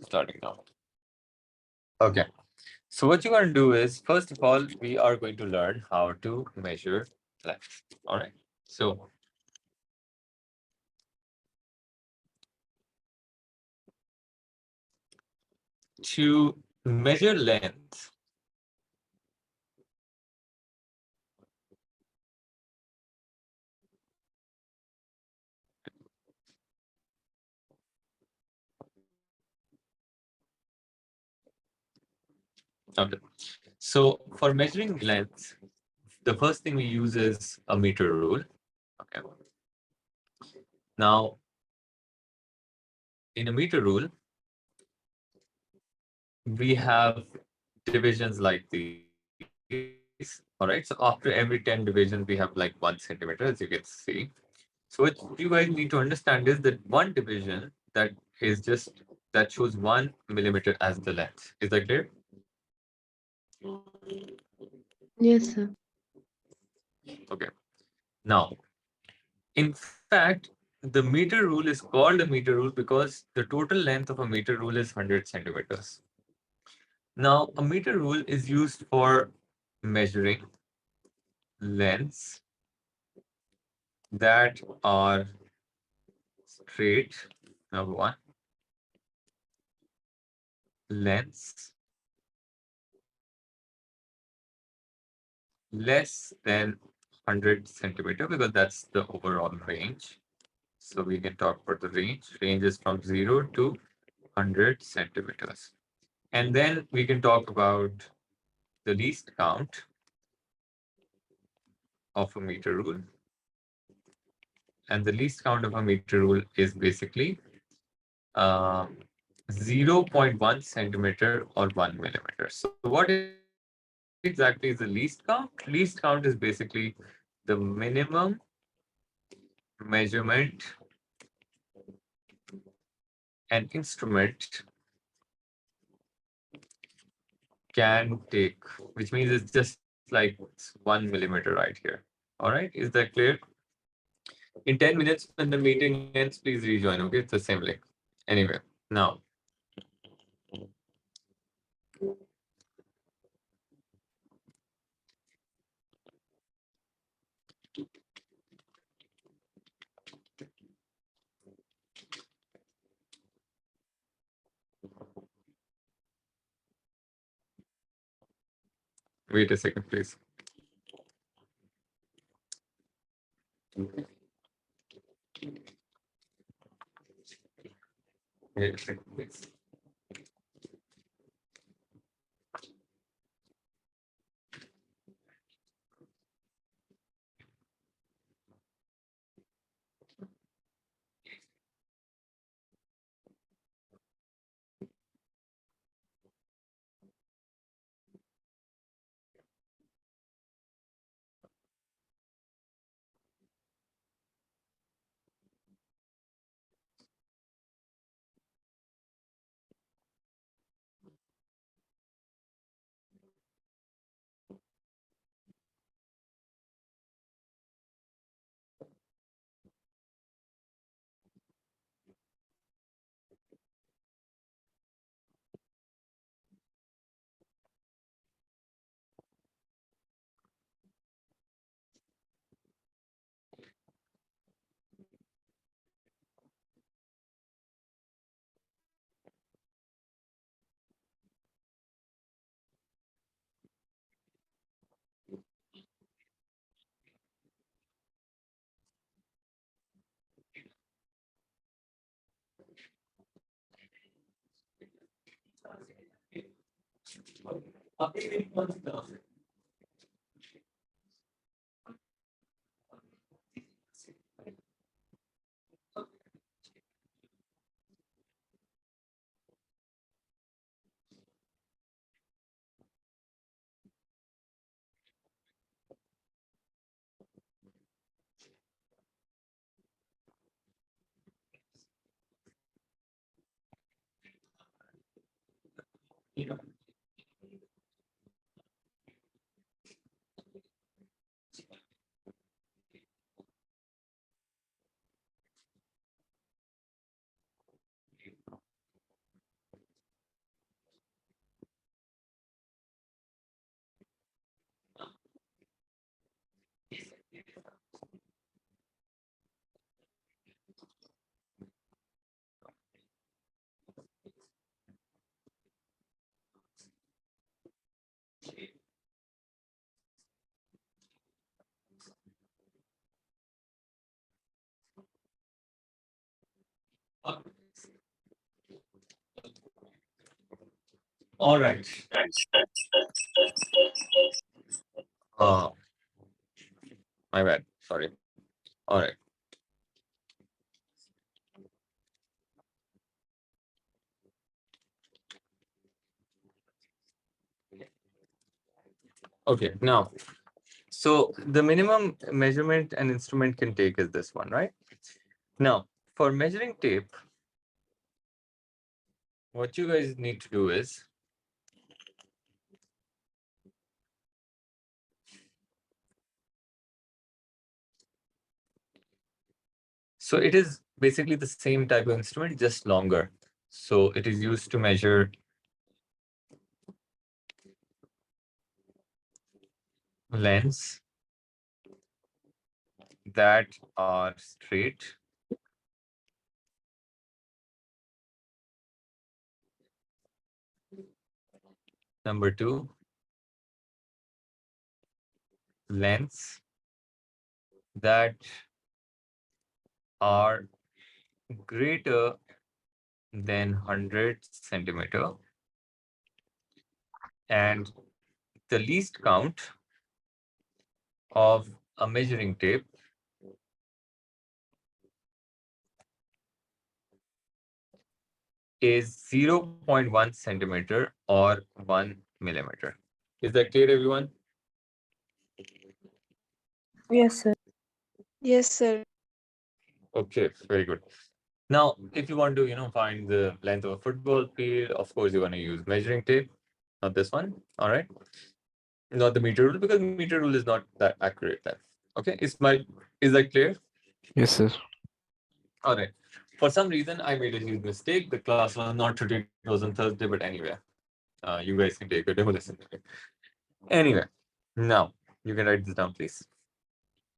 Starting now. Okay. So what you're going to do is, first of all, we are going to learn how to measure length. All right. So to measure length, okay. So for measuring length, the first thing we use is a meter rule. Okay. Now, in a meter rule, we have divisions like these. All right. So after every 10 divisions, we have like 1 centimeter, as you can see. So what you guys need to understand is that one division that is just that shows 1 millimeter as the length. Is that clear? Yes, sir. Okay. Now, in fact, the meter rule is called a meter rule because the total length of a meter rule is 100 centimeters. Now, a meter rule is used for measuring lengths that are straight, number one, lengths less than 100 centimeter because that's the overall range. So we can talk about the range. Range is from 0 to 100 centimeters. And then we can talk about the least count of a meter rule. And the least count of a meter rule is basically uh, 0.1 centimeter or 1 millimeter. So what exactly is the least count? Least count is basically the minimum measurement an instrument can take, which means it's just like 1 millimeter right here. All right, is that clear? In 10 minutes, when the meeting ends, please rejoin. Okay, it's the same link. Anyway, now, wait a second, please. Wait a second, please. All right. Uh, my bad. Sorry. All right. Okay. Now, so the minimum measurement an instrument can take is this one, right? Now, for measuring tape, what you guys need to do is so it is basically the same type of instrument, just longer. So it is used to measure lengths that are straight. Number two, lengths that are greater than 100 centimeter, and the least count of a measuring tape is 0.1 centimeter or 1 millimeter. Is that clear, everyone? Yes, sir. Yes, sir. Okay, very good. Now, if you want to, find the length of a football field, of course, you're going to use measuring tape, not this one. All right. Not the meter rule, because meter rule is not that accurate then. Okay, is that clear? Yes, sir. All right. For some reason, I made a huge mistake. The class was not today, it was on Thursday, but anyway, you guys can take a demo lesson. Anyway, now you can write this down, please.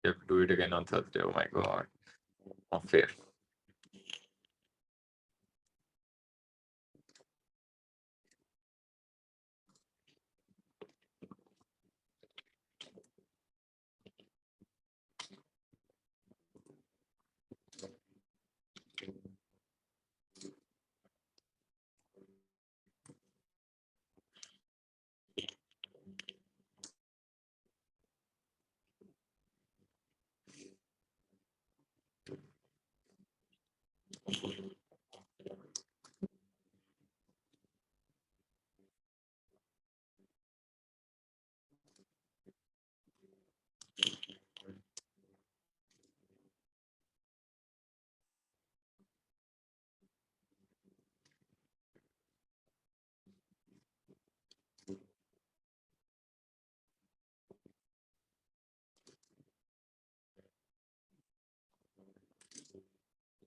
You have to do it again on Thursday. Oh my God. Not fair.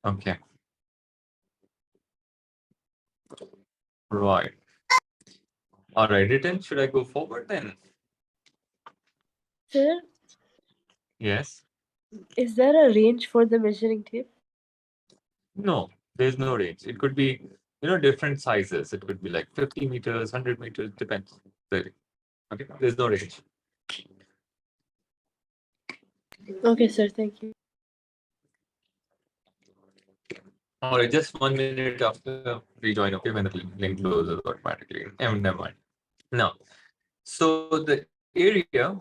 Okay. Right. All right, written. Should I go forward then? Sir, Yes. is there a range for the measuring tape? No, there's no range. It could be, different sizes. It could be like 50 meters, 100 meters, depends. Really. Okay. There's no range. Okay, sir. Thank you. All right, just 1 minute after rejoin, okay, when the link closes automatically. Never mind. Now, so the area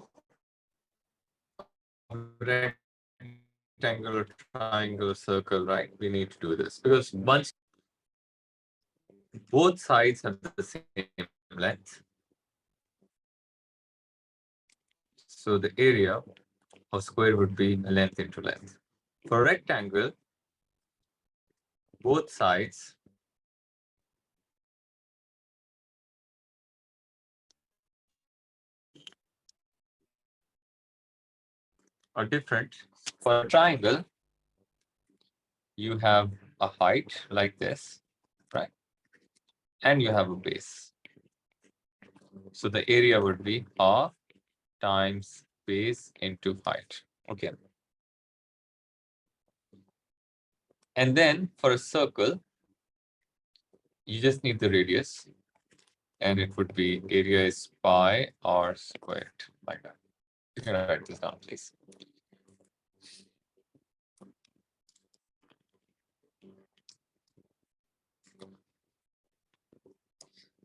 rectangle, triangle, circle, right? We need to do this because once both sides have the same length, so the area of square would be length into length. For rectangle, both sides are different. For a triangle, you have a height like this, right? And you have a base. So the area would be half times base into height. Okay. And then for a circle, you just need the radius, and it would be area is pi r squared, like that. You can write this down, please.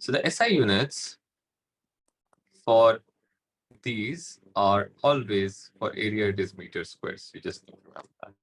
So the SI units for these are always for area, it is meters squares. You just need to remember that.